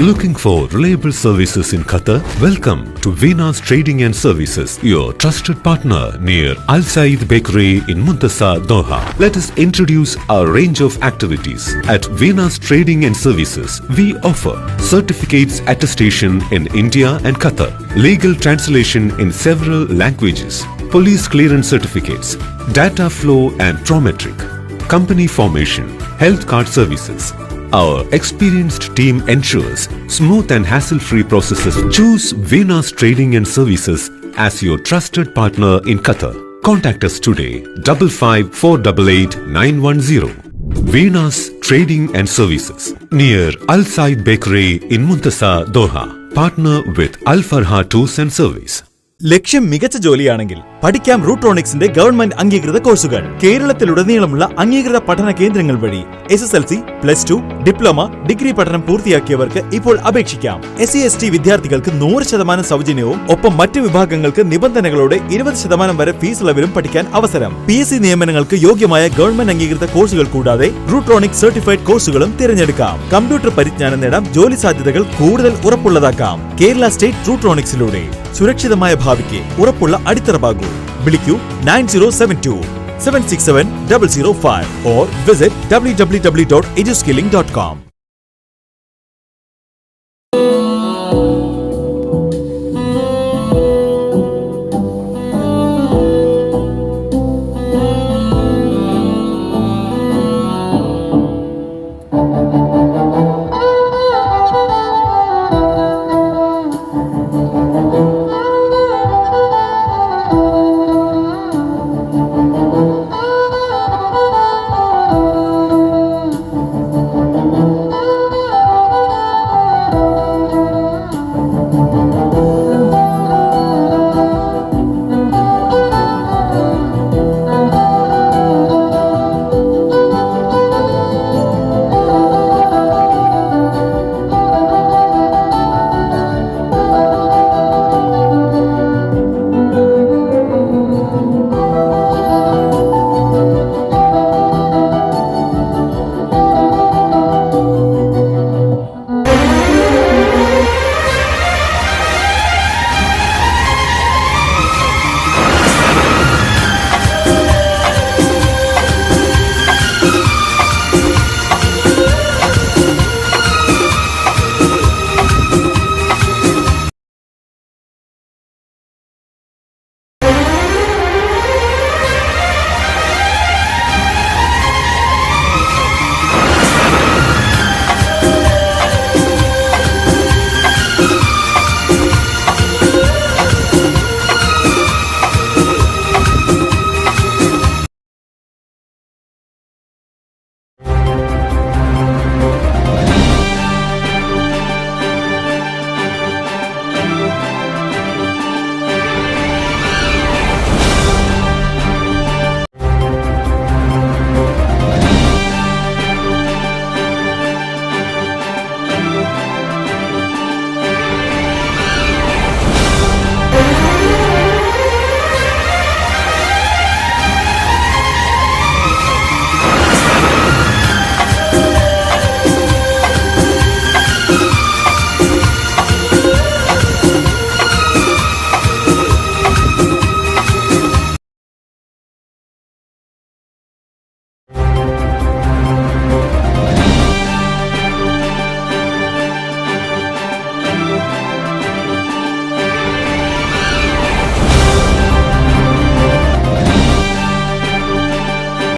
Looking for reliable services in Qatar? Welcome to Venus Trading and Services, your trusted partner near Al Said Bakery in Muntasa, Doha. Let us introduce our range of activities. At Venus Trading and Services, we offer certificates attestation in India and Qatar, legal translation in several languages, police clearance certificates, data flow and prometric, company formation, health card services. Our experienced team ensures smooth and hassle-free processes. Choose Venus Trading and Services as your trusted partner in Qatar. Contact us today, 55488910. Venus Trading and Services, near Al Said Bakery in Muntasa, Doha. Partner with Al Farha Tours and Service. ലക്ഷ്യം മികച്ച ജോലിയാണെങ്കിൽ പഠിക്കാം റൂട്രോണിക്സിന്റെ government അംഗീകൃത കോഴ്സുകൾ. കേരളത്തിലുടനീളമുള്ള അംഗീകൃത പഠന കേന്ദ്രങ്ങൾ വഴി SSLC, +2, diploma, degree പഠനം പൂർത്തിയാക്കിയവർക്ക് ഇപ്പോൾ അപേക്ഷിക്കാം. SC/ST വിദ്യാർത്ഥികൾക്ക് 100% സൗജന്യവും ഒപ്പം മറ്റ് വിഭാഗങ്ങൾക്ക് നിബന്ധനകളോടെ 20% വരെ ഫീസ് ഇളവിലും പഠിക്കാൻ അവസരം. PSC നിയമനങ്ങൾക്ക് യോഗ്യമായ ഗവൺമെന്റ് അംഗീകൃത കോഴ്സുകൾ കൂടാതെ റൂട്രോണിക്സ് സർട്ടിഫൈഡ് കോഴ്സുകളും തിരഞ്ഞെടുക്കാം. കമ്പ്യൂട്ടർ പരിജ്ഞാനം നേടാം, ജോലി സാധ്യതകൾ കൂടുതൽ ഉറപ്പുള്ളതാക്കാം. കേരള സ്റ്റേറ്റ് റൂട്രോണിക്സിലൂടെ സുരക്ഷിതമായ ഭാവിക്ക് ഉറപ്പുള്ള അടിത്തറവാകൂ. വിളിക്കൂ 9072-767-005 or visit www.eduskilling.com.